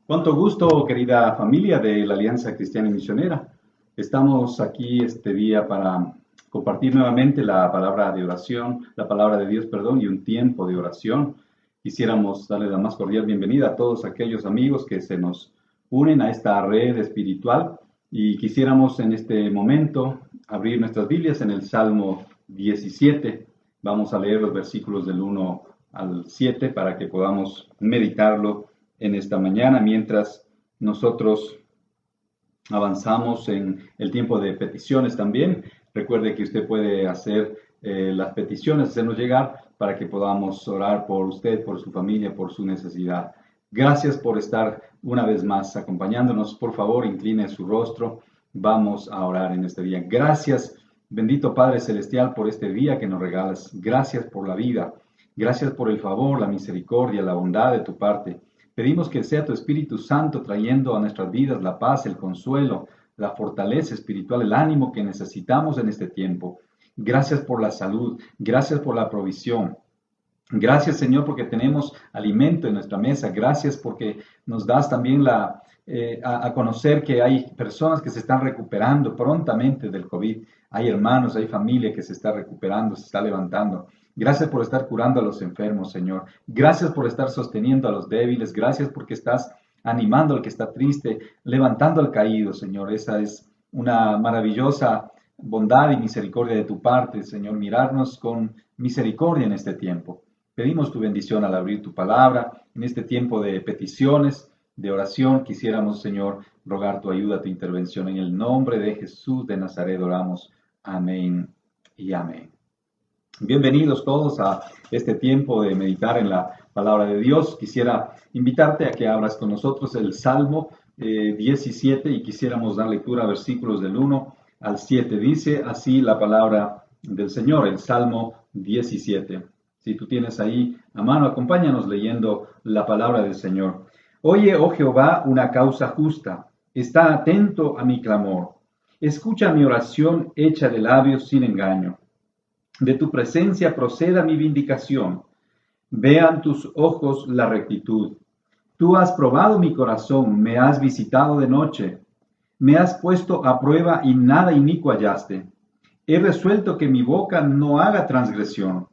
Cuánto gusto, querida familia de la Alianza Cristiana y Misionera. Estamos aquí este día para compartir nuevamente la palabra de oración, la palabra de Dios, perdón, y un tiempo de oración. Quisiéramos darle la más cordial bienvenida a todos aquellos amigos que se nos unen a esta red espiritual y quisiéramos en este momento abrir nuestras Biblias en el Salmo 17. Vamos a leer los versículos del 1 al 7 para que podamos meditarlo en esta mañana mientras nosotros avanzamos en el tiempo de peticiones también. Recuerde que usted puede hacer las peticiones, hacernos llegar para que podamos orar por usted, por su familia, por su necesidad. Gracias por estar una vez más acompañándonos. Por favor, incline su rostro. Vamos a orar en este día. Gracias, bendito Padre Celestial, por este día que nos regalas. Gracias por la vida. Gracias por el favor, la misericordia, la bondad de tu parte. Pedimos que sea tu Espíritu Santo trayendo a nuestras vidas la paz, el consuelo, la fortaleza espiritual, el ánimo que necesitamos en este tiempo. Gracias por la salud, gracias por la provisión. Gracias, Señor, porque tenemos alimento en nuestra mesa. Gracias porque nos das también a conocer que hay personas que se están recuperando prontamente del COVID. Hay hermanos, hay familia que se está recuperando, se está levantando. Gracias por estar curando a los enfermos, Señor. Gracias por estar sosteniendo a los débiles. Gracias porque estás animando al que está triste, levantando al caído, Señor. Esa es una maravillosa bondad y misericordia de tu parte, Señor. Mirarnos con misericordia en este tiempo. Pedimos tu bendición al abrir tu palabra. En este tiempo de peticiones, de oración, quisiéramos, Señor, rogar tu ayuda, tu intervención. En el nombre de Jesús de Nazaret oramos. Amén y amén. Bienvenidos todos a este tiempo de meditar en la palabra de Dios. Quisiera invitarte a que abras con nosotros el Salmo 17 y quisiéramos dar lectura a versículos del 1 al 7. Dice así la palabra del Señor, el Salmo 17. Si tú tienes ahí a mano, acompáñanos leyendo la palabra del Señor. Oye, oh Jehová, una causa justa. Está atento a mi clamor. Escucha mi oración hecha de labios sin engaño. De tu presencia proceda mi vindicación. Vean tus ojos la rectitud. Tú has probado mi corazón, me has visitado de noche. Me has puesto a prueba y nada inicuo hallaste. He resuelto que mi boca no haga transgresión.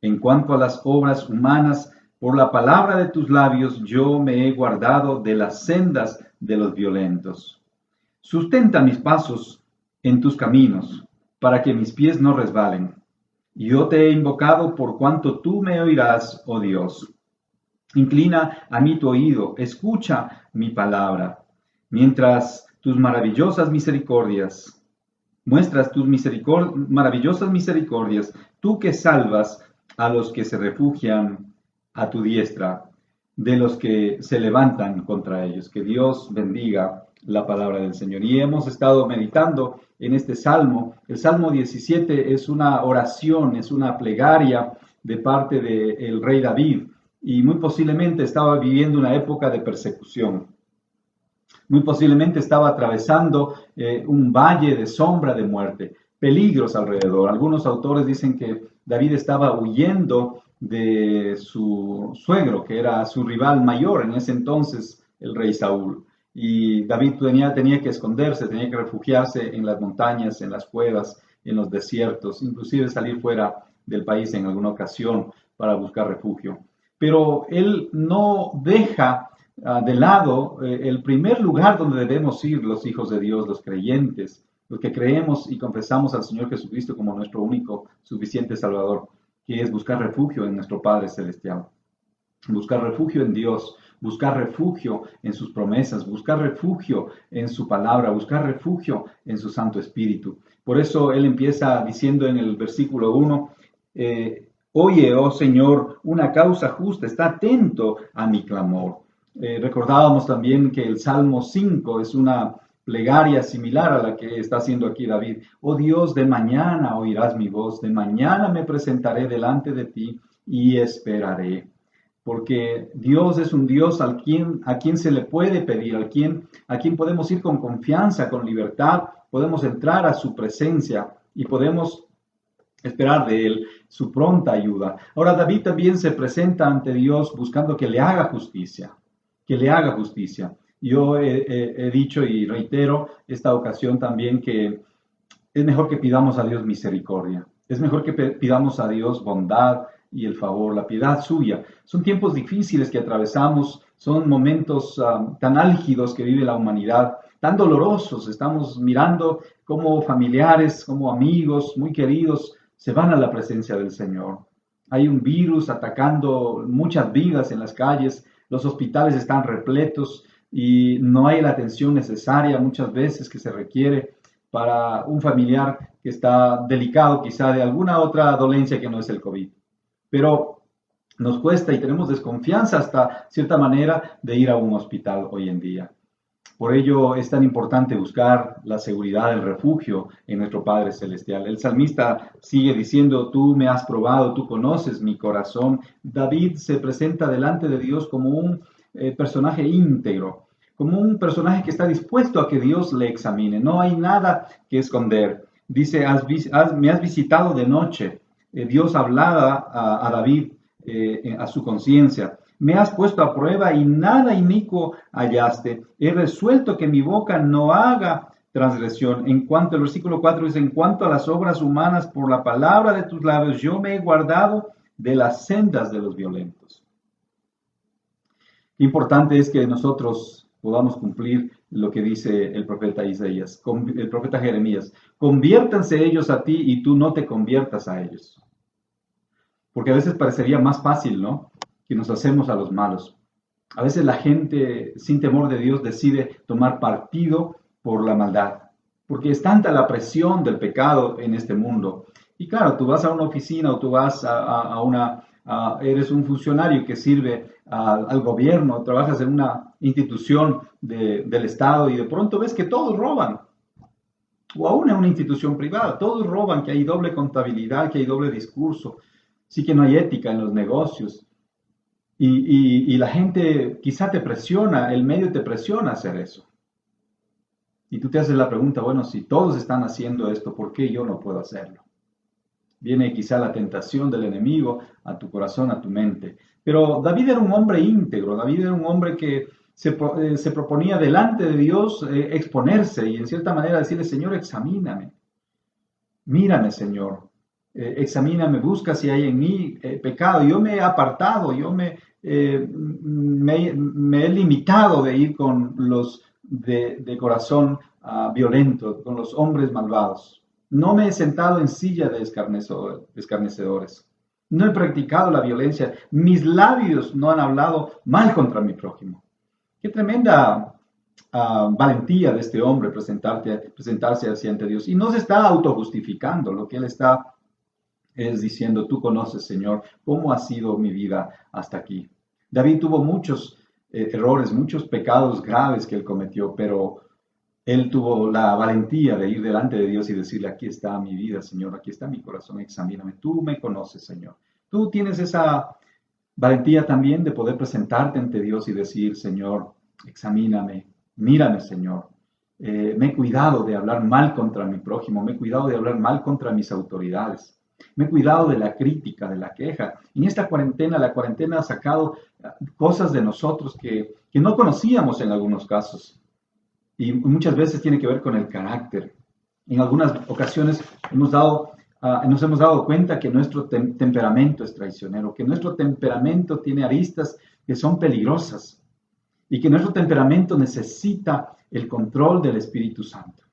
En cuanto a las obras humanas, por la palabra de tus labios yo me he guardado de las sendas de los violentos. Sustenta mis pasos en tus caminos, para que mis pies no resbalen. Yo te he invocado por cuanto tú me oirás, oh Dios. Inclina a mí tu oído, escucha mi palabra. Mientras tus maravillosas misericordias, muestras tus maravillosas misericordias, tú que salvas a los que se refugian a tu diestra, de los que se levantan contra ellos. Que Dios bendiga la palabra del Señor. Y hemos estado meditando en este salmo. El Salmo 17 es una oración, es una plegaria de parte del rey David, y muy posiblemente estaba viviendo una época de persecución. Muy posiblemente estaba atravesando un valle de sombra de muerte, peligros alrededor. Algunos autores dicen que David estaba huyendo de su suegro, que era su rival mayor en ese entonces, el rey Saúl. Y David tenía que esconderse, tenía que refugiarse en las montañas, en las cuevas, en los desiertos, inclusive salir fuera del país en alguna ocasión para buscar refugio. Pero él no deja de lado el primer lugar donde debemos ir los hijos de Dios, los creyentes, los que creemos y confesamos al Señor Jesucristo como nuestro único suficiente Salvador, que es buscar refugio en nuestro Padre Celestial. Buscar refugio en Dios, buscar refugio en sus promesas, buscar refugio en su palabra, buscar refugio en su Santo Espíritu. Por eso él empieza diciendo en el versículo 1, oye, oh Señor, una causa justa, está atento a mi clamor. Recordábamos también que el Salmo 5 es una plegaria similar a la que está haciendo aquí David. Oh Dios, de mañana oirás mi voz, de mañana me presentaré delante de ti y esperaré. Porque Dios es un Dios a quien se le puede pedir, a quien podemos ir con confianza, con libertad, podemos entrar a su presencia y podemos esperar de él su pronta ayuda. Ahora David también se presenta ante Dios buscando que le haga justicia, que le haga justicia. Yo he dicho y reitero esta ocasión también que es mejor que pidamos a Dios misericordia, es mejor que pidamos a Dios bondad y el favor, la piedad suya. Son tiempos difíciles que atravesamos, son momentos tan álgidos que vive la humanidad, tan dolorosos. Estamos mirando cómo familiares, como amigos muy queridos se van a la presencia del Señor. Hay un virus atacando muchas vidas en las calles, los hospitales están repletos y no hay la atención necesaria muchas veces que se requiere para un familiar que está delicado quizá de alguna otra dolencia que no es el COVID. Pero nos cuesta y tenemos desconfianza hasta cierta manera de ir a un hospital hoy en día. Por ello es tan importante buscar la seguridad, el refugio en nuestro Padre Celestial. El salmista sigue diciendo, tú me has probado, tú conoces mi corazón. David se presenta delante de Dios como un personaje íntegro, como un personaje que está dispuesto a que Dios le examine. No hay nada que esconder. Dice, me has visitado de noche. Dios hablaba a David, a su conciencia. Me has puesto a prueba y nada inicuo hallaste. He resuelto que mi boca no haga transgresión. En cuanto al versículo 4 dice, en cuanto a las obras humanas, por la palabra de tus labios, yo me he guardado de las sendas de los violentos. Qué importante es que nosotros podamos cumplir lo que dice el profeta Isaías, el profeta Jeremías. Conviértanse ellos a ti y tú no te conviertas a ellos. Porque a veces parecería más fácil, ¿no?, que nos hacemos a los malos. A veces la gente sin temor de Dios decide tomar partido por la maldad, porque es tanta la presión del pecado en este mundo. Y claro, tú vas a una oficina o tú vas eres un funcionario que sirve al gobierno, trabajas en una institución del Estado y de pronto ves que todos roban. O aún en una institución privada, todos roban, que hay doble contabilidad, que hay doble discurso, sí que no hay ética en los negocios. Y la gente quizá te presiona, el medio te presiona a hacer eso. Y tú te haces la pregunta, bueno, si todos están haciendo esto, ¿por qué yo no puedo hacerlo? Viene quizá la tentación del enemigo a tu corazón, a tu mente. Pero David era un hombre íntegro, David era un hombre que se proponía delante de Dios exponerse y en cierta manera decirle, Señor, examíname, mírame, Señor, examíname, busca si hay en mí pecado. Yo me he apartado, yo me he limitado de ir con los de corazón violento, con los hombres malvados. No me he sentado en silla de escarnecedores. No he practicado la violencia. Mis labios no han hablado mal contra mi prójimo. Qué tremenda valentía de este hombre presentarse hacia ante Dios. Y no se está autojustificando. Lo que él está es diciendo, tú conoces, Señor, cómo ha sido mi vida hasta aquí. David tuvo muchos errores, muchos pecados graves que él cometió, pero él tuvo la valentía de ir delante de Dios y decirle, aquí está mi vida, Señor, aquí está mi corazón, examíname. Tú me conoces, Señor. Tú tienes esa valentía también de poder presentarte ante Dios y decir, Señor, examíname, mírame, Señor. Me he cuidado de hablar mal contra mi prójimo, me he cuidado de hablar mal contra mis autoridades. Me he cuidado de la crítica, de la queja. En esta cuarentena, la cuarentena ha sacado cosas de nosotros que no conocíamos en algunos casos. Y muchas veces tiene que ver con el carácter. En algunas ocasiones nos hemos dado cuenta que nuestro temperamento es traicionero, que nuestro temperamento tiene aristas que son peligrosas y que nuestro temperamento necesita el control del Espíritu Santo.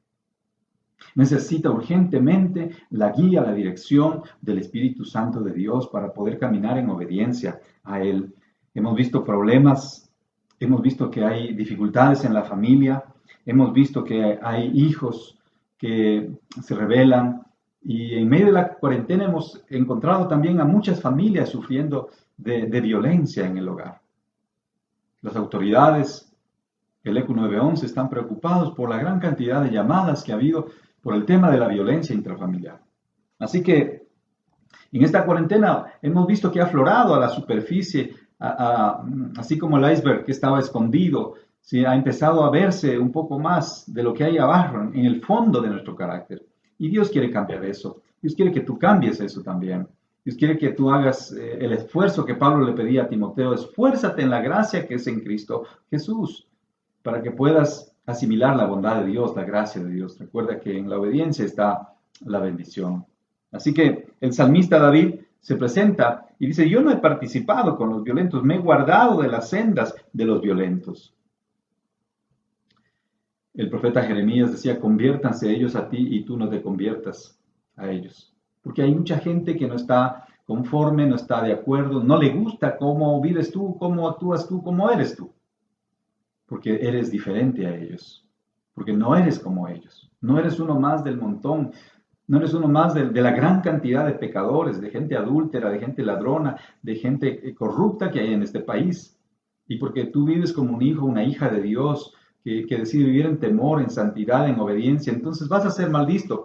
Necesita urgentemente la guía, la dirección del Espíritu Santo de Dios para poder caminar en obediencia a Él. Hemos visto problemas, hemos visto que hay dificultades en la familia, hemos visto que hay hijos que se rebelan y en medio de la cuarentena hemos encontrado también a muchas familias sufriendo de violencia en el hogar. Las autoridades, el ECU 911, están preocupados por la gran cantidad de llamadas que ha habido por el tema de la violencia intrafamiliar. Así que en esta cuarentena hemos visto que ha aflorado a la superficie, así como el iceberg que estaba escondido, ¿sí? Ha empezado a verse un poco más de lo que hay abajo, en el fondo de nuestro carácter. Y Dios quiere cambiar eso. Dios quiere que tú cambies eso también. Dios quiere que tú hagas el esfuerzo que Pablo le pedía a Timoteo. Esfuérzate en la gracia que es en Cristo Jesús, para que puedas asimilar la bondad de Dios, la gracia de Dios. Recuerda que en la obediencia está la bendición. Así que el salmista David se presenta y dice, yo no he participado con los violentos, me he guardado de las sendas de los violentos. El profeta Jeremías decía, conviértanse ellos a ti y tú no te conviertas a ellos. Porque hay mucha gente que no está conforme, no está de acuerdo, no le gusta cómo vives tú, cómo actúas tú, cómo eres tú. Porque eres diferente a ellos. Porque no eres como ellos. No eres uno más del montón. No eres uno más de la gran cantidad de pecadores, de gente adúltera, de gente ladrona, de gente corrupta que hay en este país. Y porque tú vives como un hijo, una hija de Dios, que decide vivir en temor, en santidad, en obediencia, entonces vas a ser mal visto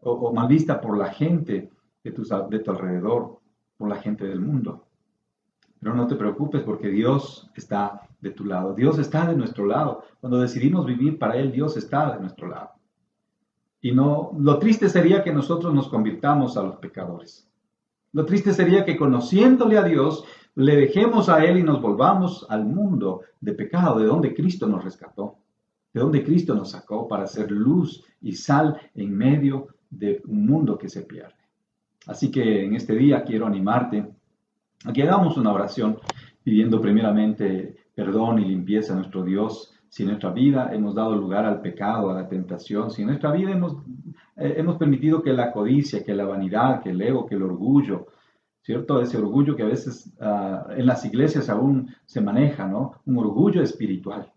o mal vista por la gente de tu alrededor, por la gente del mundo. Pero no te preocupes porque Dios está de tu lado. Dios está de nuestro lado. Cuando decidimos vivir para Él, Dios está de nuestro lado. Y no, lo triste sería que nosotros nos convirtamos a los pecadores. Lo triste sería que conociéndole a Dios, le dejemos a Él y nos volvamos al mundo de pecado, de donde Cristo nos rescató, de donde Cristo nos sacó para ser luz y sal en medio de un mundo que se pierde. Así que en este día quiero animarte a que hagamos una oración pidiendo primeramente perdón y limpieza a nuestro Dios. Si en nuestra vida hemos dado lugar al pecado, a la tentación, si en nuestra vida hemos permitido que la codicia, que la vanidad, que el ego, que el orgullo, ¿cierto? Ese orgullo que a veces en las iglesias aún se maneja, ¿no? Un orgullo espiritual.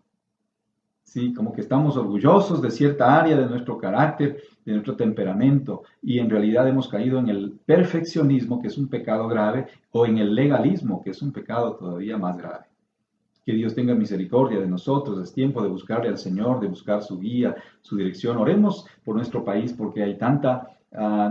Sí, como que estamos orgullosos de cierta área de nuestro carácter, de nuestro temperamento, y en realidad hemos caído en el perfeccionismo, que es un pecado grave, o en el legalismo, que es un pecado todavía más grave. Que Dios tenga misericordia de nosotros. Es tiempo de buscarle al Señor, de buscar su guía, su dirección. Oremos por nuestro país porque hay tanta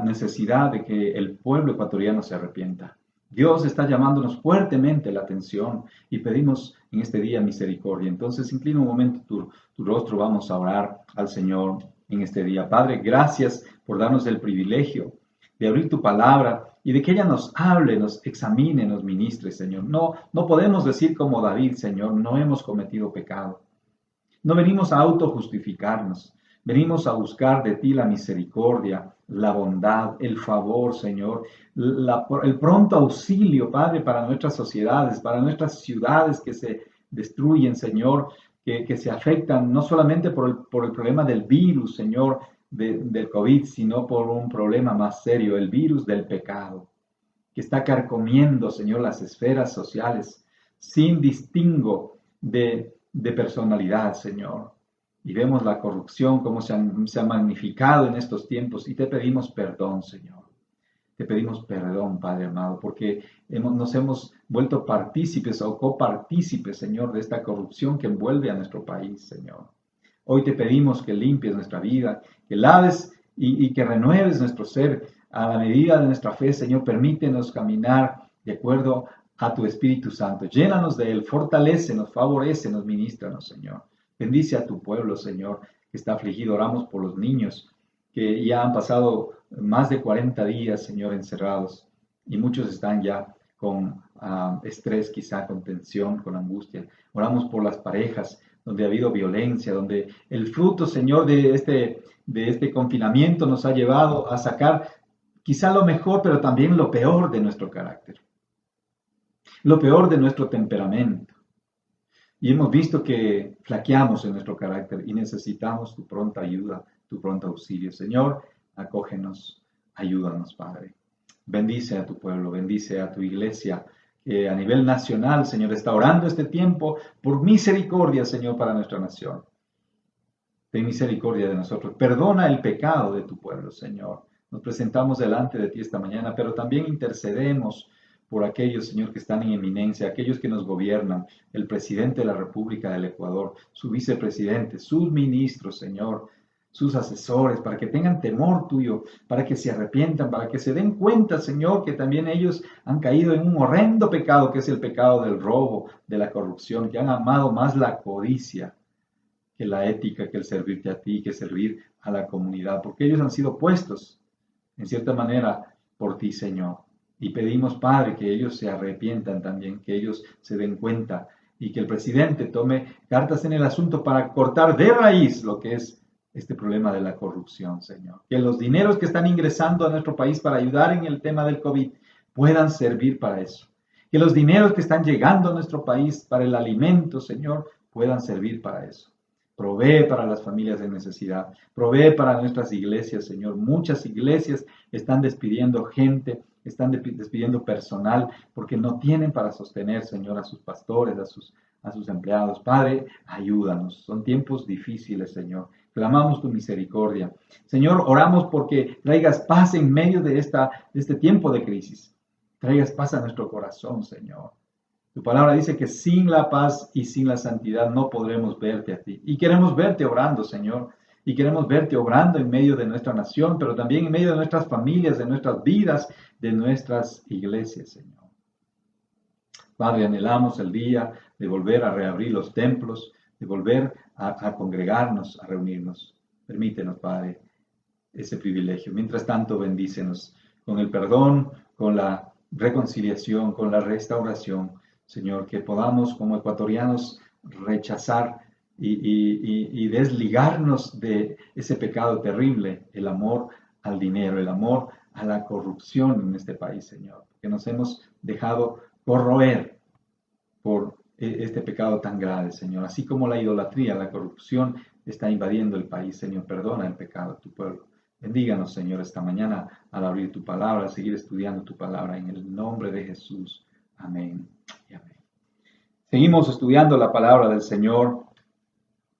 necesidad de que el pueblo ecuatoriano se arrepienta. Dios está llamándonos fuertemente la atención y pedimos en este día misericordia. Entonces, inclina un momento tu rostro, vamos a orar al Señor en este día. Padre, gracias por darnos el privilegio de abrir tu palabra y de que ella nos hable, nos examine, nos ministre, Señor. No podemos decir como David, Señor, no hemos cometido pecado. No venimos a autojustificarnos, venimos a buscar de ti la misericordia, la bondad, el favor, Señor, el pronto auxilio, Padre, para nuestras sociedades, para nuestras ciudades que se destruyen, Señor, que se afectan no solamente por el problema del virus, Señor, del COVID, sino por un problema más serio, el virus del pecado, que está carcomiendo, Señor, las esferas sociales, sin distingo de personalidad, Señor. Y vemos la corrupción, cómo se ha magnificado en estos tiempos, y te pedimos perdón, Señor. Te pedimos perdón, Padre amado, porque nos hemos vuelto partícipes o copartícipes, Señor, de esta corrupción que envuelve a nuestro país, Señor. Hoy te pedimos que limpies nuestra vida, que laves y que renueves nuestro ser a la medida de nuestra fe, Señor. Permítenos caminar de acuerdo a tu Espíritu Santo. Llénanos de Él, fortalécenos, favorécenos, ministranos, Señor. Bendice a tu pueblo, Señor, que está afligido. Oramos por los niños que ya han pasado más de 40 días, Señor, encerrados, y muchos están ya con estrés, quizá con tensión, con angustia. Oramos por las parejas donde ha habido violencia, donde el fruto, Señor, de este confinamiento nos ha llevado a sacar quizá lo mejor, pero también lo peor de nuestro carácter, lo peor de nuestro temperamento. Y hemos visto que flaqueamos en nuestro carácter y necesitamos tu pronta ayuda, tu pronto auxilio. Señor, acógenos, ayúdanos, Padre. Bendice a tu pueblo, bendice a tu iglesia, que a nivel nacional, Señor, está orando este tiempo por misericordia, Señor, para nuestra nación. Ten misericordia de nosotros. Perdona el pecado de tu pueblo, Señor. Nos presentamos delante de ti esta mañana, pero también intercedemos por aquellos, Señor, que están en eminencia, aquellos que nos gobiernan, el presidente de la República del Ecuador, su vicepresidente, sus ministros, Señor, sus asesores, para que tengan temor tuyo, para que se arrepientan, para que se den cuenta, Señor, que también ellos han caído en un horrendo pecado, que es el pecado del robo, de la corrupción, que han amado más la codicia que la ética, que el servirte a ti, que servir a la comunidad, porque ellos han sido puestos, en cierta manera, por ti, Señor. Y pedimos, Padre, que ellos se arrepientan también, que ellos se den cuenta y que el presidente tome cartas en el asunto para cortar de raíz lo que es este problema de la corrupción, Señor. Que los dineros que están ingresando a nuestro país para ayudar en el tema del COVID puedan servir para eso. Que los dineros que están llegando a nuestro país para el alimento, Señor, puedan servir para eso. Provee para las familias en necesidad. Provee para nuestras iglesias, Señor. Muchas iglesias están despidiendo gente, están despidiendo personal porque no tienen para sostener, Señor, a sus pastores, a sus empleados. Padre, ayúdanos. Son tiempos difíciles, Señor. Clamamos tu misericordia. Señor, oramos porque traigas paz en medio de este tiempo de crisis. Traigas paz a nuestro corazón, Señor. Tu palabra dice que sin la paz y sin la santidad no podremos verte a ti. Y queremos verte obrando, Señor. Y queremos verte obrando en medio de nuestra nación, pero también en medio de nuestras familias, de nuestras vidas, de nuestras iglesias, Señor. Padre, anhelamos el día de volver a reabrir los templos, de volver a congregarnos, a reunirnos. Permítenos, Padre, ese privilegio. Mientras tanto, bendícenos con el perdón, con la reconciliación, con la restauración, Señor, que podamos como ecuatorianos rechazar y desligarnos de ese pecado terrible, el amor al dinero, el amor a la corrupción en este país, Señor, que nos hemos dejado corroer por este pecado tan grave, Señor. Así como la idolatría, la corrupción está invadiendo el país, Señor, perdona el pecado de tu pueblo. Bendíganos, Señor, esta mañana al abrir tu palabra, al seguir estudiando tu palabra en el nombre de Jesús. Amén y amén. Seguimos estudiando la palabra del Señor.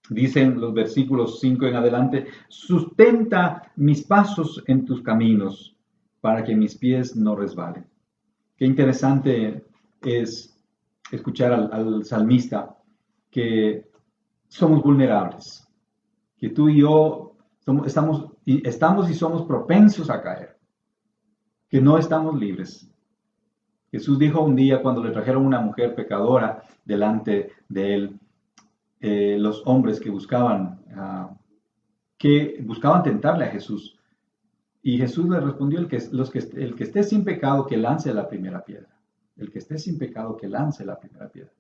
Dicen los versículos 5 en adelante, sustenta mis pasos en tus caminos para que mis pies no resbalen. Qué interesante es escuchar al salmista que somos vulnerables, que tú y yo estamos y somos propensos a caer, que no estamos libres. Jesús dijo un día cuando le trajeron una mujer pecadora delante de él, los hombres que buscaban tentarle a Jesús. Y Jesús le respondió, el que esté sin pecado, que lance la primera piedra. El que esté sin pecado, que lance la primera piedra.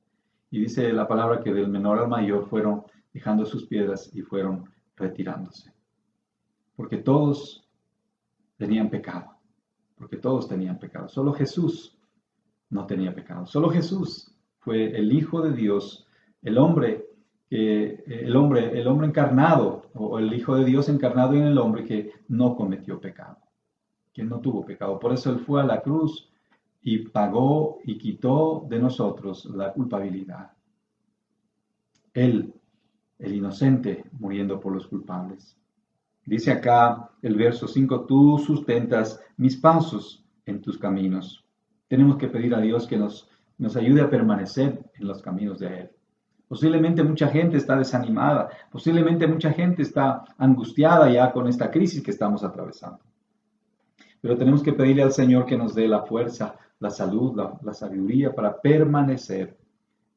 Y dice la palabra que del menor al mayor fueron dejando sus piedras y fueron retirándose. Porque todos tenían pecado. Porque todos tenían pecado. Solo Jesús no tenía pecado. Solo Jesús fue el Hijo de Dios, el hombre encarnado, o el Hijo de Dios encarnado en el hombre que no cometió pecado, que no tuvo pecado. Por eso Él fue a la cruz y pagó y quitó de nosotros la culpabilidad. Él, el inocente, muriendo por los culpables. Dice acá el verso 5, tú sustentas mis pasos en tus caminos. Tenemos que pedir a Dios que nos ayude a permanecer en los caminos de Él. Posiblemente mucha gente está desanimada, posiblemente mucha gente está angustiada ya con esta crisis que estamos atravesando. Pero tenemos que pedirle al Señor que nos dé la fuerza, la salud, la sabiduría para permanecer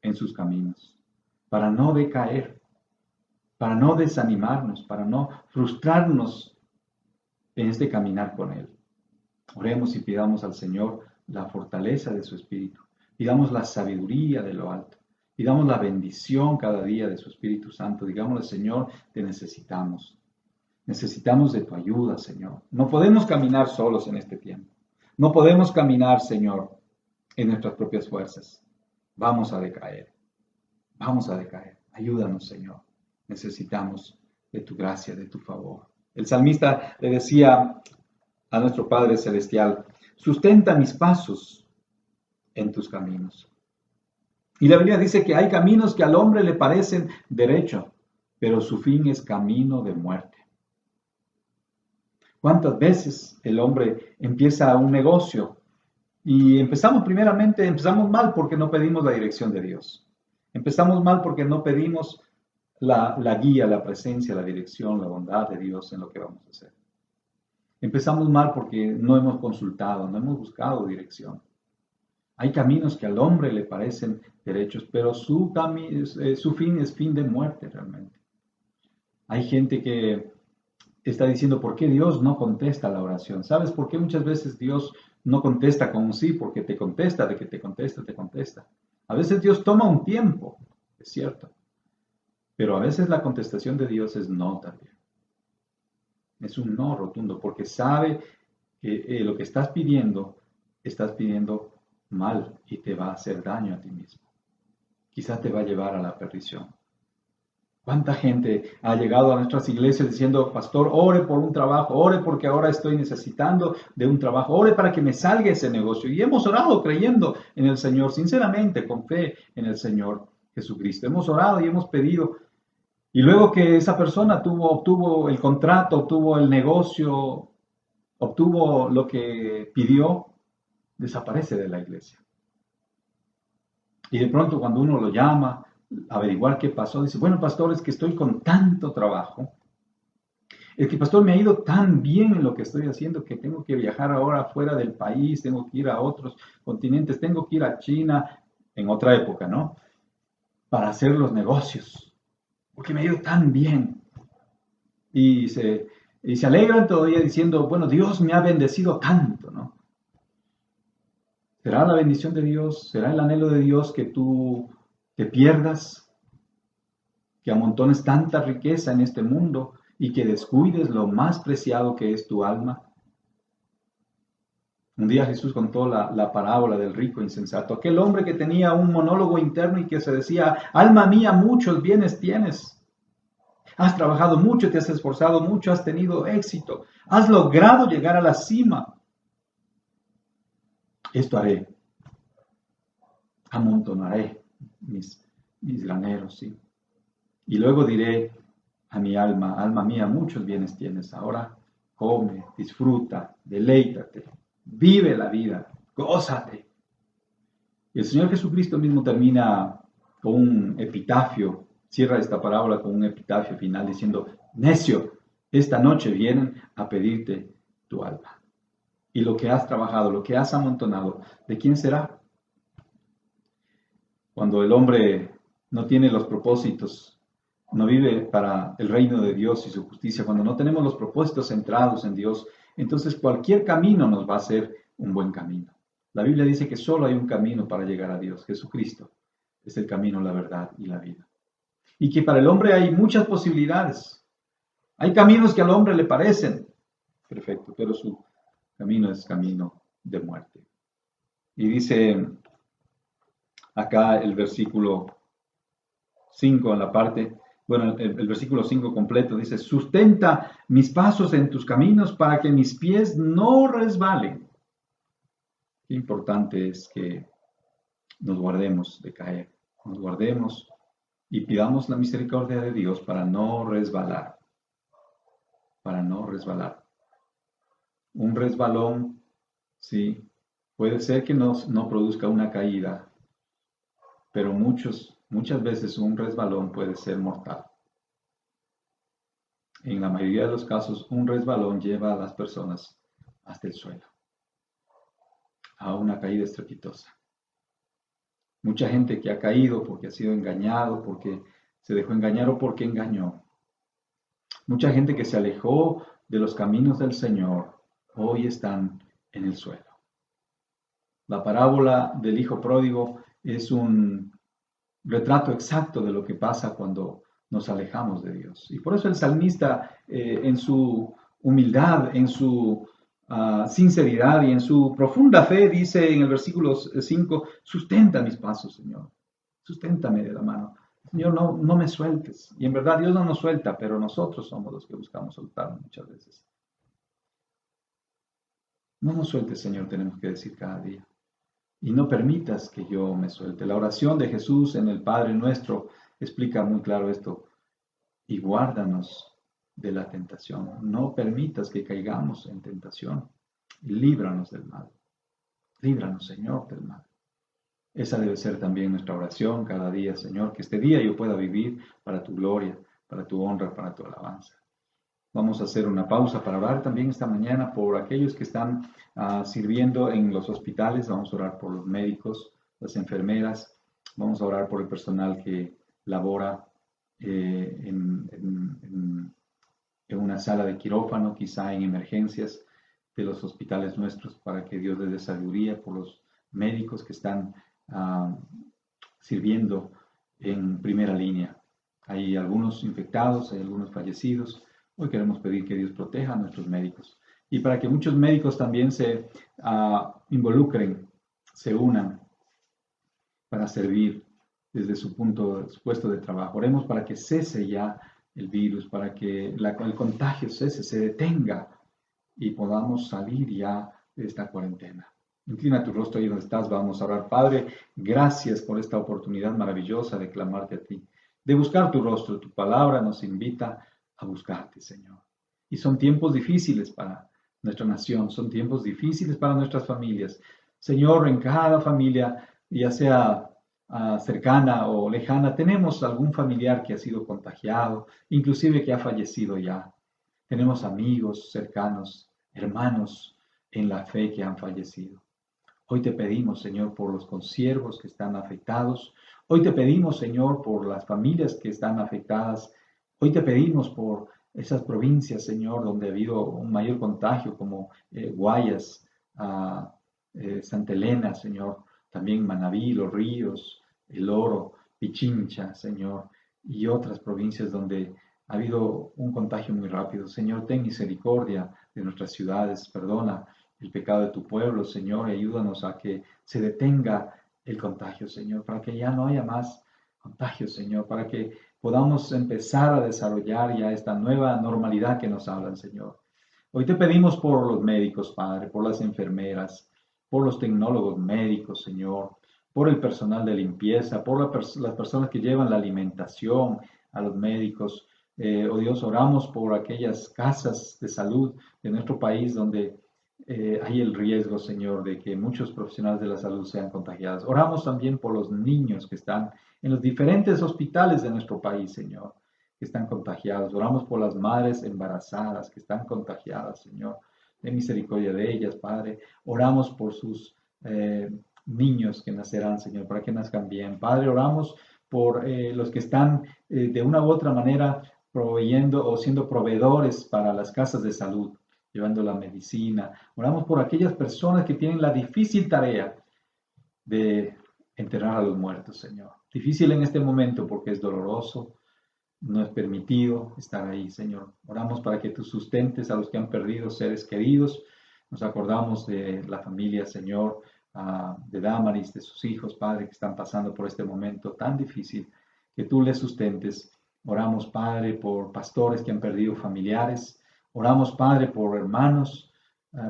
en sus caminos, para no decaer, para no desanimarnos, para no frustrarnos en este caminar con Él. Oremos y pidamos al Señor la fortaleza de su Espíritu, pidamos la sabiduría de lo alto. Pidamos la bendición cada día de su Espíritu Santo. Digámosle, Señor, te necesitamos. Necesitamos de tu ayuda, Señor. No podemos caminar solos en este tiempo. No podemos caminar, Señor, en nuestras propias fuerzas. Vamos a decaer. Vamos a decaer. Ayúdanos, Señor. Necesitamos de tu gracia, de tu favor. El salmista le decía a nuestro Padre Celestial, sustenta mis pasos en tus caminos. Y la Biblia dice que hay caminos que al hombre le parecen derecho, pero su fin es camino de muerte. ¿Cuántas veces el hombre empieza un negocio y empezamos mal porque no pedimos la dirección de Dios? Empezamos mal porque no pedimos la guía, la presencia, la dirección, la bondad de Dios en lo que vamos a hacer. Empezamos mal porque no hemos consultado, no hemos buscado dirección. Hay caminos que al hombre le parecen derechos, pero su fin es fin de muerte realmente. Hay gente que está diciendo, ¿por qué Dios no contesta la oración? ¿Sabes por qué muchas veces Dios no contesta con un sí porque te contesta, de que te contesta, te contesta. A veces Dios toma un tiempo, es cierto, pero a veces la contestación de Dios es no también. Es un no rotundo porque sabe que lo que estás pidiendo mal y te va a hacer daño a ti mismo. Quizás te va a llevar a la perdición. ¿Cuánta gente ha llegado a nuestras iglesias diciendo, pastor, ore por un trabajo, ore porque ahora estoy necesitando de un trabajo, ore para que me salga ese negocio? Y hemos orado creyendo en el Señor, sinceramente, con fe en el Señor Jesucristo. Hemos orado y hemos pedido. Y luego que esa persona obtuvo el contrato, obtuvo el negocio, obtuvo lo que pidió, desaparece de la iglesia. Y de pronto cuando uno lo llama, averiguar qué pasó, dice, bueno, pastor, es que estoy con tanto trabajo, es que, pastor, me ha ido tan bien en lo que estoy haciendo que tengo que viajar ahora fuera del país, tengo que ir a otros continentes, tengo que ir a China, en otra época, ¿no? Para hacer los negocios, porque me ha ido tan bien. Y se alegran todavía diciendo, bueno, Dios me ha bendecido tanto, ¿no? ¿Será la bendición de Dios? ¿Será el anhelo de Dios que tú te pierdas, que amontones tanta riqueza en este mundo y que descuides lo más preciado que es tu alma? Un día Jesús contó la parábola del rico insensato, aquel hombre que tenía un monólogo interno y que se decía, alma mía, muchos bienes tienes. Has trabajado mucho, te has esforzado mucho, has tenido éxito, has logrado llegar a la cima. Esto haré, amontonaré mis graneros, ¿sí? Y luego diré a mi alma, alma mía, muchos bienes tienes, ahora come, disfruta, deleítate, vive la vida, gózate. Y el Señor Jesucristo mismo termina con un epitafio, cierra esta parábola con un epitafio final diciendo, necio, esta noche vienen a pedirte tu alma. Y lo que has trabajado, lo que has amontonado, ¿de quién será? Cuando el hombre no tiene los propósitos, no vive para el reino de Dios y su justicia, cuando no tenemos los propósitos centrados en Dios, entonces cualquier camino nos va a ser un buen camino. La Biblia dice que solo hay un camino para llegar a Dios, Jesucristo. Es el camino, la verdad y la vida. Y que para el hombre hay muchas posibilidades. Hay caminos que al hombre le parecen perfectos, pero su camino es camino de muerte. Y dice acá el versículo 5 en la parte, bueno, el versículo 5 completo dice, sustenta mis pasos en tus caminos para que mis pies no resbalen. Qué importante es que nos guardemos de caer, nos guardemos y pidamos la misericordia de Dios para no resbalar, para no resbalar. Un resbalón, sí, puede ser que no produzca una caída, pero muchas veces un resbalón puede ser mortal. En la mayoría de los casos, un resbalón lleva a las personas hasta el suelo, a una caída estrepitosa. Mucha gente que ha caído porque ha sido engañado, porque se dejó engañar o porque engañó. Mucha gente que se alejó de los caminos del Señor, hoy están en el suelo. La parábola del hijo pródigo es un retrato exacto de lo que pasa cuando nos alejamos de Dios. Y por eso el salmista, en su humildad, en su sinceridad y en su profunda fe, dice en el versículo 5, sustenta mis pasos, Señor, susténtame de la mano. Señor, no me sueltes. Y en verdad Dios no nos suelta, pero nosotros somos los que buscamos soltarnos muchas veces. No nos sueltes, Señor, tenemos que decir cada día. Y no permitas que yo me suelte. La oración de Jesús en el Padre Nuestro explica muy claro esto. Y guárdanos de la tentación. No permitas que caigamos en tentación. Líbranos del mal. Líbranos, Señor, del mal. Esa debe ser también nuestra oración cada día, Señor, que este día yo pueda vivir para tu gloria, para tu honra, para tu alabanza. Vamos a hacer una pausa para orar también esta mañana por aquellos que están sirviendo en los hospitales. Vamos a orar por los médicos, las enfermeras. Vamos a orar por el personal que labora en una sala de quirófano, quizá en emergencias. de los hospitales nuestros, para que Dios les dé sabiduría por los médicos que están sirviendo en primera línea. Hay algunos infectados, hay algunos fallecidos. Hoy queremos pedir que Dios proteja a nuestros médicos y para que muchos médicos también se involucren, se unan para servir desde su puesto de trabajo. Oremos para que cese ya el virus, para que el contagio cese, se detenga y podamos salir ya de esta cuarentena. Inclina tu rostro ahí donde estás, vamos a orar. Padre, gracias por esta oportunidad maravillosa de clamarte a ti, de buscar tu rostro. Tu palabra nos invita a buscarte, Señor. Y son tiempos difíciles para nuestra nación, son tiempos difíciles para nuestras familias. Señor, en cada familia, ya sea cercana o lejana, tenemos algún familiar que ha sido contagiado, inclusive que ha fallecido ya. Tenemos amigos cercanos, hermanos en la fe que han fallecido. Hoy te pedimos, Señor, por los consiervos que están afectados. Hoy te pedimos, Señor, por las familias que están afectadas. Hoy te pedimos por esas provincias, Señor, donde ha habido un mayor contagio, como Guayas, Santa Elena, Señor, también Manabí, Los Ríos, El Oro, Pichincha, Señor, y otras provincias donde ha habido un contagio muy rápido. Señor, ten misericordia de nuestras ciudades, perdona el pecado de tu pueblo, Señor, y ayúdanos a que se detenga el contagio, Señor, para que ya no haya más contagio, Señor, para que podamos empezar a desarrollar ya esta nueva normalidad que nos hablan, Señor. Hoy te pedimos por los médicos, Padre, por las enfermeras, por los tecnólogos médicos, Señor, por el personal de limpieza, por las personas que llevan la alimentación a los médicos. Oh Dios, oramos por aquellas casas de salud de nuestro país donde hay el riesgo, Señor, de que muchos profesionales de la salud sean contagiados. Oramos también por los niños que están en los diferentes hospitales de nuestro país, Señor, que están contagiados. Oramos por las madres embarazadas que están contagiadas, Señor. Ten misericordia de ellas, Padre. Oramos por sus niños que nacerán, Señor, para que nazcan bien. Padre, oramos por los que están de una u otra manera proveyendo o siendo proveedores para las casas de salud, llevando la medicina. Oramos por aquellas personas que tienen la difícil tarea de enterrar a los muertos, Señor. Difícil en este momento porque es doloroso, no es permitido estar ahí, Señor. Oramos para que tú sustentes a los que han perdido seres queridos. Nos acordamos de la familia, Señor, de Damaris, de sus hijos, Padre, que están pasando por este momento tan difícil, que tú les sustentes. Oramos, Padre, por pastores que han perdido familiares. Oramos, Padre, por hermanos,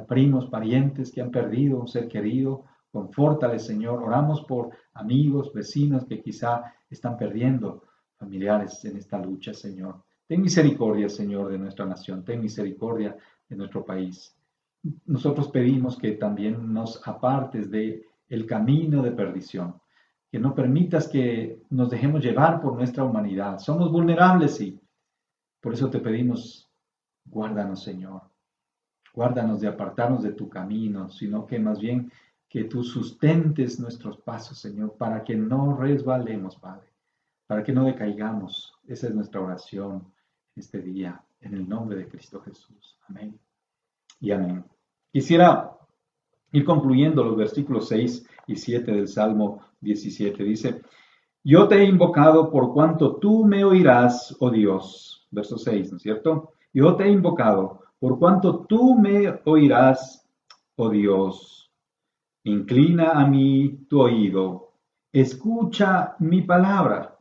primos, parientes que han perdido un ser querido. Confórtales, Señor. Oramos por amigos, vecinos que quizá están perdiendo familiares en esta lucha, Señor. Ten misericordia, Señor, de nuestra nación. Ten misericordia de nuestro país. Nosotros pedimos que también nos apartes de el camino de perdición, que no permitas que nos dejemos llevar por nuestra humanidad. Somos vulnerables, sí. Por eso te pedimos, guárdanos, Señor. Guárdanos de apartarnos de tu camino, sino que más bien que tú sustentes nuestros pasos, Señor, para que no resbalemos, Padre, para que no decaigamos. Esa es nuestra oración este día, en el nombre de Cristo Jesús. Amén y amén. Quisiera ir concluyendo los versículos 6 y 7 del Salmo 17. Dice, yo te he invocado por cuanto tú me oirás, oh Dios. Verso 6, ¿no es cierto? Yo te he invocado por cuanto tú me oirás, oh Dios. Inclina a mí tu oído, escucha mi palabra.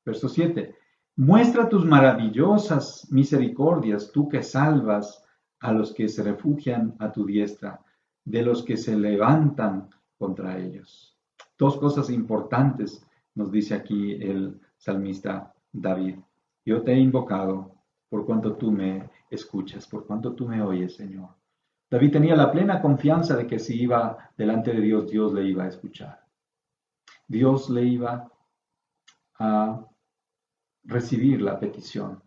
Verso 7. Muestra tus maravillosas misericordias, tú que salvas a los que se refugian a tu diestra, de los que se levantan contra ellos. Dos cosas importantes nos dice aquí el salmista David. Yo te he invocado por cuanto tú me escuchas, por cuanto tú me oyes, Señor. David tenía la plena confianza de que si iba delante de Dios, Dios le iba a escuchar. Dios le iba a recibir la petición.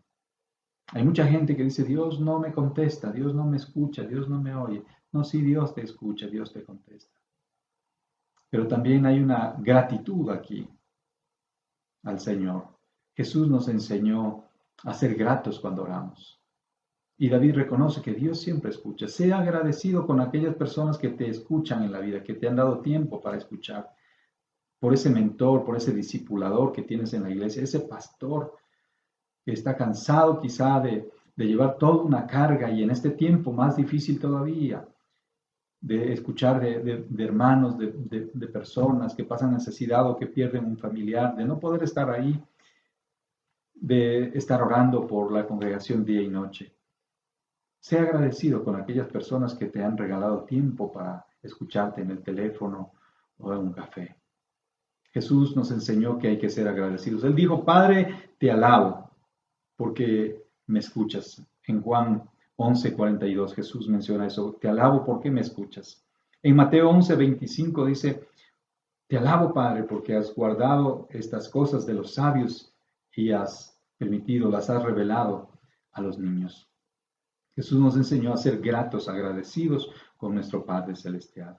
Hay mucha gente que dice, Dios no me contesta, Dios no me escucha, Dios no me oye. No, sí, Dios te escucha, Dios te contesta. Pero también hay una gratitud aquí al Señor. Jesús nos enseñó a ser gratos cuando oramos. Y David reconoce que Dios siempre escucha. Sea agradecido con aquellas personas que te escuchan en la vida, que te han dado tiempo para escuchar, por ese mentor, por ese discipulador que tienes en la iglesia, ese pastor que está cansado quizá de llevar toda una carga y en este tiempo más difícil todavía, de escuchar de hermanos, de personas que pasan necesidad o que pierden un familiar, de no poder estar ahí, de estar orando por la congregación día y noche. Sea agradecido con aquellas personas que te han regalado tiempo para escucharte en el teléfono o en un café. Jesús nos enseñó que hay que ser agradecidos. Él dijo, Padre, te alabo porque me escuchas. En Juan 11:42 Jesús menciona eso, te alabo porque me escuchas. En Mateo 11:25 dice, te alabo, Padre, porque has guardado estas cosas de los sabios y has permitido, las has revelado a los niños. Jesús nos enseñó a ser gratos, agradecidos con nuestro Padre Celestial.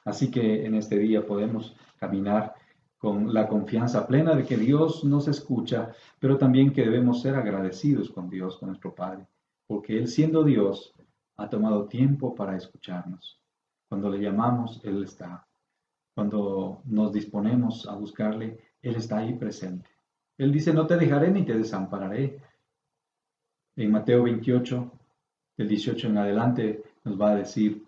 Así que en este día podemos caminar con la confianza plena de que Dios nos escucha, pero también que debemos ser agradecidos con Dios, con nuestro Padre, porque Él siendo Dios ha tomado tiempo para escucharnos. Cuando le llamamos, Él está. Cuando nos disponemos a buscarle, Él está ahí presente. Él dice, no te dejaré ni te desampararé. En Mateo 28, del 18 en adelante, nos va a decir,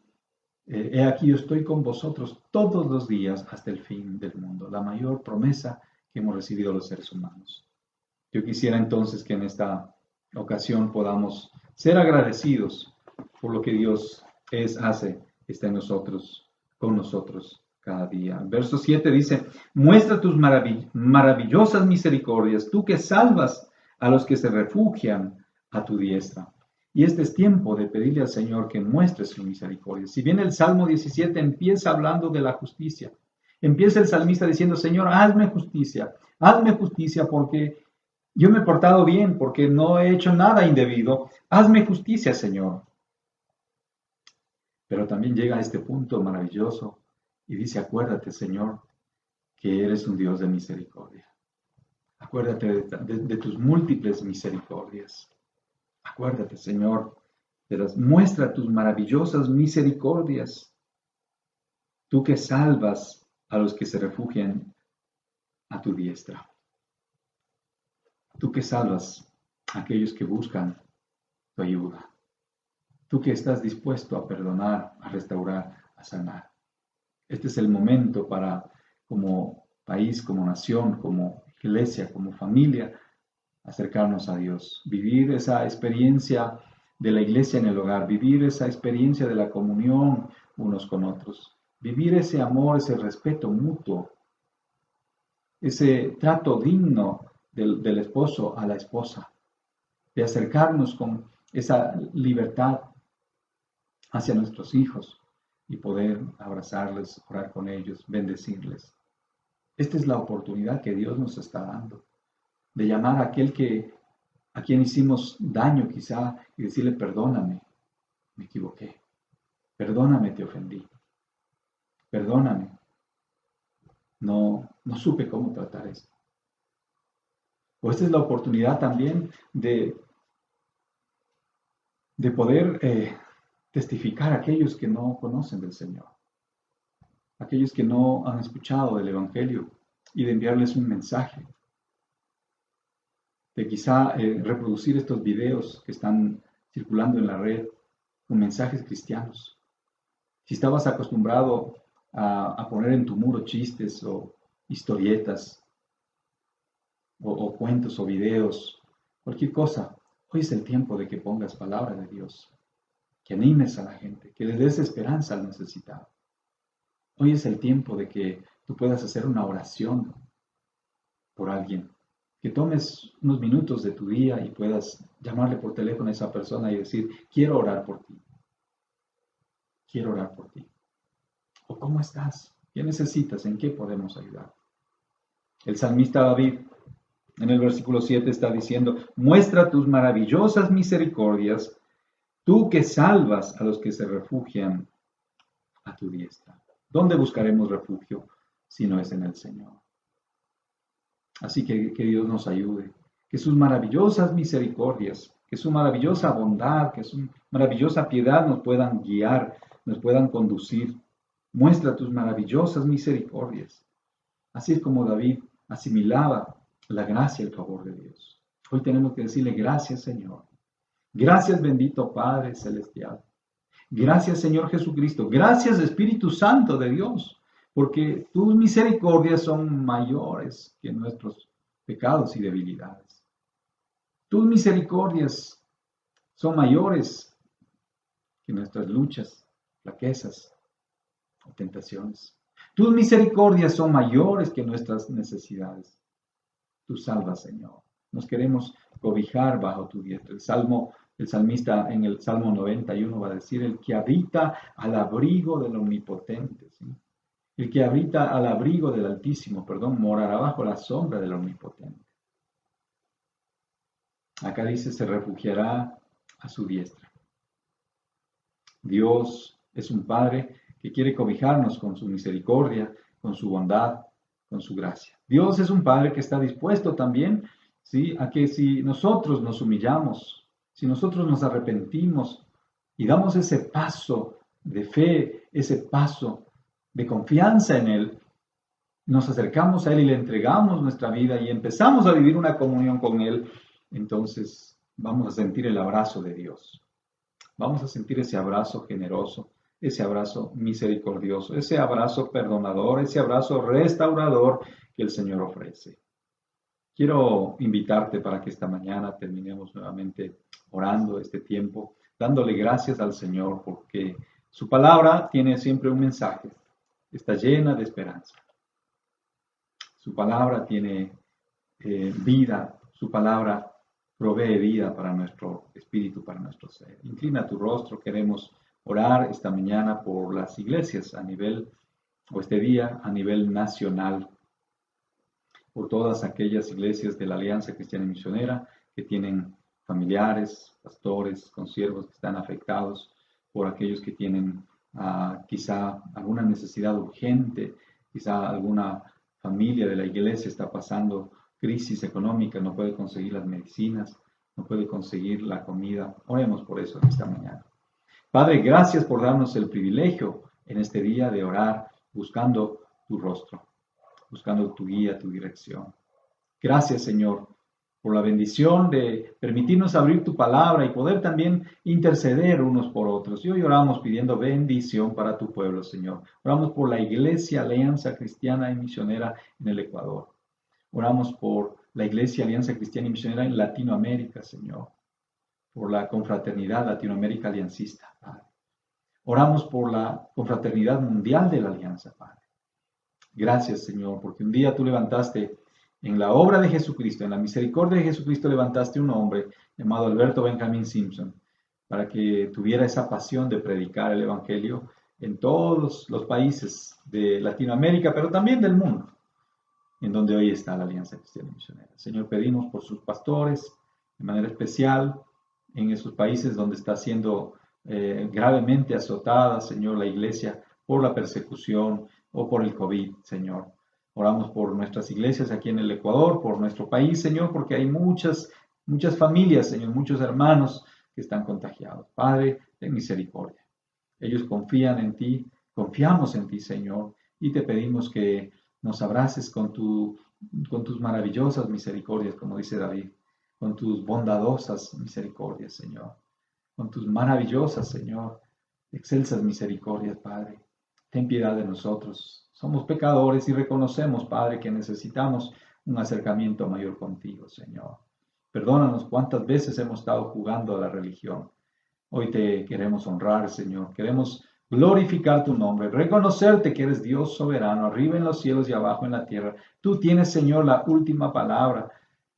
he aquí yo estoy con vosotros todos los días hasta el fin del mundo, la mayor promesa que hemos recibido los seres humanos. Yo quisiera entonces que en esta ocasión podamos ser agradecidos por lo que Dios hace, está en nosotros, con nosotros cada día. Verso 7 dice, muestra tus maravillosas misericordias, tú que salvas a los que se refugian a tu diestra. Y este es tiempo de pedirle al Señor que muestre su misericordia. Si bien el Salmo 17 empieza hablando de la justicia, empieza el salmista diciendo, Señor, hazme justicia porque yo me he portado bien, porque no he hecho nada indebido. Hazme justicia, Señor. Pero también llega a este punto maravilloso y dice, acuérdate, Señor, que eres un Dios de misericordia. Acuérdate de tus múltiples misericordias. Acuérdate, Señor, muestra tus maravillosas misericordias. Tú que salvas a los que se refugian a tu diestra. Tú que salvas a aquellos que buscan tu ayuda. Tú que estás dispuesto a perdonar, a restaurar, a sanar. Este es el momento para, como país, como nación, como iglesia, como familia, acercarnos a Dios, vivir esa experiencia de la iglesia en el hogar, vivir esa experiencia de la comunión unos con otros, vivir ese amor, ese respeto mutuo, ese trato digno del esposo a la esposa, de acercarnos con esa libertad hacia nuestros hijos y poder abrazarles, orar con ellos, bendecirles. Esta es la oportunidad que Dios nos está dando, de llamar a aquel a quien hicimos daño quizá y decirle, perdóname, me equivoqué, perdóname, te ofendí, perdóname, no supe cómo tratar esto. O esta es la oportunidad también de poder testificar a aquellos que no conocen del Señor, aquellos que no han escuchado del Evangelio y de enviarles un mensaje, de quizá reproducir estos videos que están circulando en la red con mensajes cristianos. Si estabas acostumbrado a poner en tu muro chistes o historietas o cuentos o videos, cualquier cosa, hoy es el tiempo de que pongas palabra de Dios, que animes a la gente, que le des esperanza al necesitado. Hoy es el tiempo de que tú puedas hacer una oración por alguien, que tomes unos minutos de tu día y puedas llamarle por teléfono a esa persona y decir, quiero orar por ti, quiero orar por ti. ¿O cómo estás? ¿Qué necesitas? ¿En qué podemos ayudar? El salmista David, en el versículo 7 está diciendo, muestra tus maravillosas misericordias, tú que salvas a los que se refugian a tu diestra. ¿Dónde buscaremos refugio si no es en el Señor? Así que Dios nos ayude, que sus maravillosas misericordias que su maravillosa bondad, que su maravillosa piedad nos puedan guiar, nos puedan conducir. Muestra tus maravillosas misericordias. Así es como David asimilaba la gracia y el favor de Dios. Hoy tenemos que decirle gracias, Señor. Gracias, bendito Padre Celestial. Gracias, Señor Jesucristo. Gracias, Espíritu Santo de Dios, porque tus misericordias son mayores que nuestros pecados y debilidades. Tus misericordias son mayores que nuestras luchas, flaquezas o tentaciones. Tus misericordias son mayores que nuestras necesidades. Tú salvas, Señor. Nos queremos cobijar bajo tu diestra. El salmista en el Salmo 91 va a decir, el que habita al abrigo del Omnipotente, ¿sí? El que habita al abrigo del Altísimo, morará bajo la sombra del Omnipotente. Acá dice, se refugiará a su diestra. Dios es un Padre que quiere cobijarnos con su misericordia, con su bondad, con su gracia. Dios es un Padre que está dispuesto también, ¿sí?, a que si nosotros nos humillamos, si nosotros nos arrepentimos y damos ese paso de fe, ese paso de confianza en Él, nos acercamos a Él y le entregamos nuestra vida y empezamos a vivir una comunión con Él, entonces vamos a sentir el abrazo de Dios. Vamos a sentir ese abrazo generoso, ese abrazo misericordioso, ese abrazo perdonador, ese abrazo restaurador que el Señor ofrece. Quiero invitarte para que esta mañana terminemos nuevamente orando este tiempo, dándole gracias al Señor porque su palabra tiene siempre un mensaje, está llena de esperanza. Su palabra tiene vida, su palabra provee vida para nuestro espíritu, para nuestro ser. Inclina tu rostro, queremos orar esta mañana por las iglesias este día a nivel nacional, por todas aquellas iglesias de la Alianza Cristiana y Misionera que tienen familiares, pastores, consiervos que están afectados, por aquellos que tienen quizá alguna necesidad urgente, quizá alguna familia de la iglesia está pasando crisis económica, no puede conseguir las medicinas, no puede conseguir la comida. Oremos por eso en esta mañana. Padre, gracias por darnos el privilegio en este día de orar buscando tu rostro, buscando tu guía, tu dirección. Gracias, Señor, por la bendición de permitirnos abrir tu palabra y poder también interceder unos por otros. Y hoy oramos pidiendo bendición para tu pueblo, Señor. Oramos por la Iglesia Alianza Cristiana y Misionera en el Ecuador. Oramos por la Iglesia Alianza Cristiana y Misionera en Latinoamérica, Señor. Por la confraternidad Latinoamérica Aliancista, Padre. Oramos por la confraternidad mundial de la Alianza, Padre. Gracias, Señor, porque un día tú levantaste en la obra de Jesucristo, en la misericordia de Jesucristo, levantaste un hombre llamado Alberto Benjamin Simpson para que tuviera esa pasión de predicar el Evangelio en todos los países de Latinoamérica, pero también del mundo, en donde hoy está la Alianza Cristiana y Misionera. Señor, pedimos por sus pastores, de manera especial, en esos países donde está siendo gravemente azotada, Señor, la iglesia por la persecución o por el COVID, Señor. Oramos por nuestras iglesias aquí en el Ecuador, por nuestro país, Señor, porque hay muchas familias, Señor, muchos hermanos que están contagiados. Padre, ten misericordia. Ellos confían en ti, confiamos en ti, Señor, y te pedimos que nos abraces con tus maravillosas misericordias, como dice David, con tus bondadosas misericordias, Señor, con tus maravillosas, Señor, excelsas misericordias, Padre. Ten piedad de nosotros. Somos pecadores y reconocemos, Padre, que necesitamos un acercamiento mayor contigo, Señor. Perdónanos cuántas veces hemos estado jugando a la religión. Hoy te queremos honrar, Señor. Queremos glorificar tu nombre, reconocerte que eres Dios soberano, arriba en los cielos y abajo en la tierra. Tú tienes, Señor, la última palabra.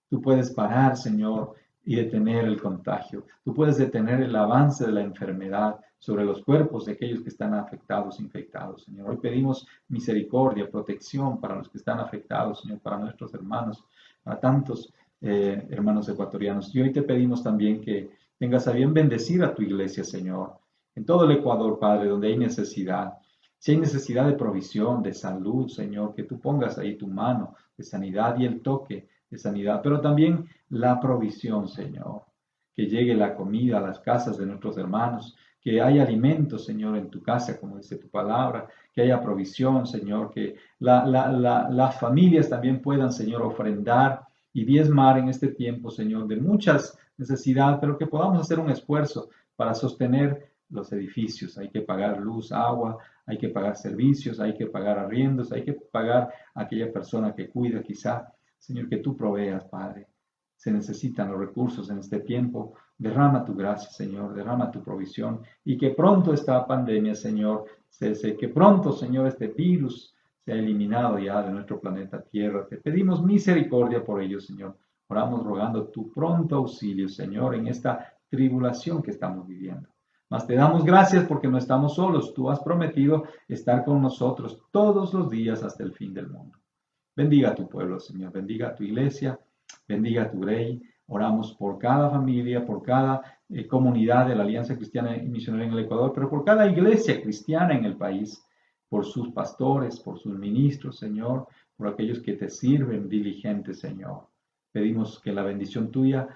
Tú puedes parar, Señor, y detener el contagio. Tú puedes detener el avance de la enfermedad sobre los cuerpos de aquellos que están afectados, infectados, Señor. Hoy pedimos misericordia, protección para los que están afectados, Señor, para nuestros hermanos, para tantos hermanos ecuatorianos. Y hoy te pedimos también que tengas a bien bendecir a tu iglesia, Señor, en todo el Ecuador, Padre, donde hay necesidad. Si hay necesidad de provisión, de salud, Señor, que tú pongas ahí tu mano de sanidad y el toque de sanidad, pero también la provisión, Señor. que llegue la comida a las casas de nuestros hermanos, que haya alimentos, Señor, en tu casa, como dice tu palabra, que haya provisión, Señor, que las familias también puedan, Señor, ofrendar y diezmar en este tiempo, Señor, de muchas necesidades, pero que podamos hacer un esfuerzo para sostener los edificios. Hay que pagar luz, agua, hay que pagar servicios, hay que pagar arriendos, hay que pagar a aquella persona que cuida quizá. Señor, que tú proveas, Padre. Se necesitan los recursos en este tiempo. Derrama tu gracia, Señor, derrama tu provisión y que pronto esta pandemia, Señor, cese, que pronto, Señor, este virus sea eliminado ya de nuestro planeta Tierra. Te pedimos misericordia por ello, Señor. Oramos rogando tu pronto auxilio, Señor, en esta tribulación que estamos viviendo. Mas te damos gracias porque no estamos solos. Tú has prometido estar con nosotros todos los días hasta el fin del mundo. Bendiga a tu pueblo, Señor. Bendiga a tu iglesia. Bendiga a tu rey. Oramos por cada familia, por cada comunidad de la Alianza Cristiana y Misionera en el Ecuador, pero por cada iglesia cristiana en el país, por sus pastores, por sus ministros, Señor, por aquellos que te sirven diligentes, Señor. Pedimos que la bendición tuya,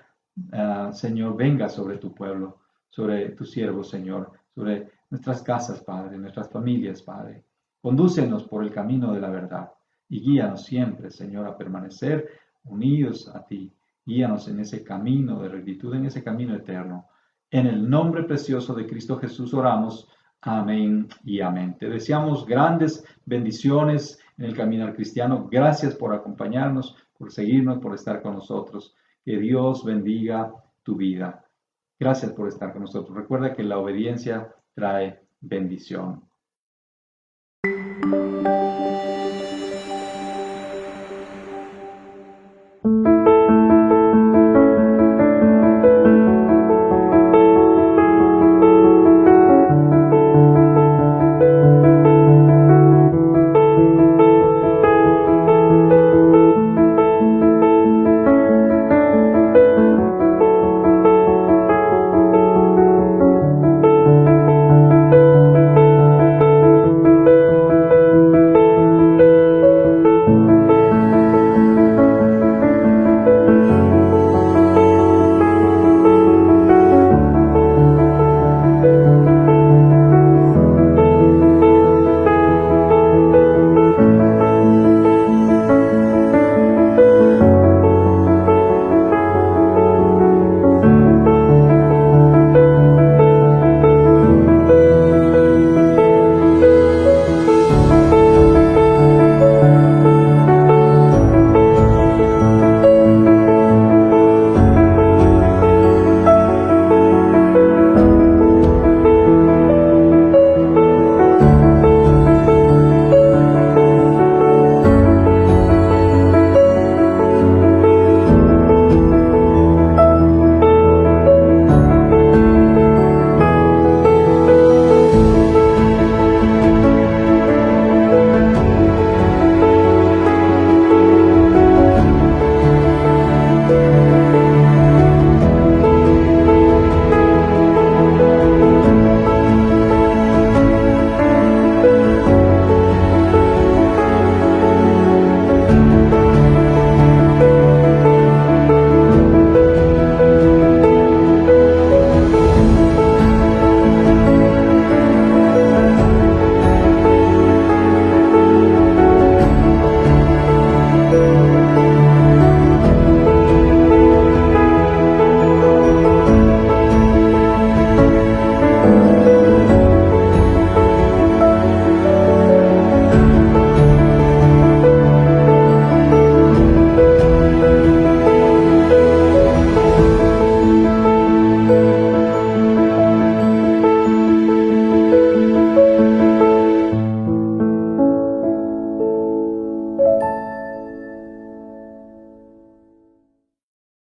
Señor, venga sobre tu pueblo, sobre tus siervos, Señor, sobre nuestras casas, Padre, nuestras familias, Padre. Condúcenos por el camino de la verdad y guíanos siempre, Señor, a permanecer unidos a ti. Guíanos en ese camino de rectitud, en ese camino eterno. En el nombre precioso de Cristo Jesús oramos. Amén y amén. Te deseamos grandes bendiciones en el caminar cristiano. Gracias por acompañarnos, por seguirnos, por estar con nosotros. Que Dios bendiga tu vida. Gracias por estar con nosotros. Recuerda que la obediencia trae bendición.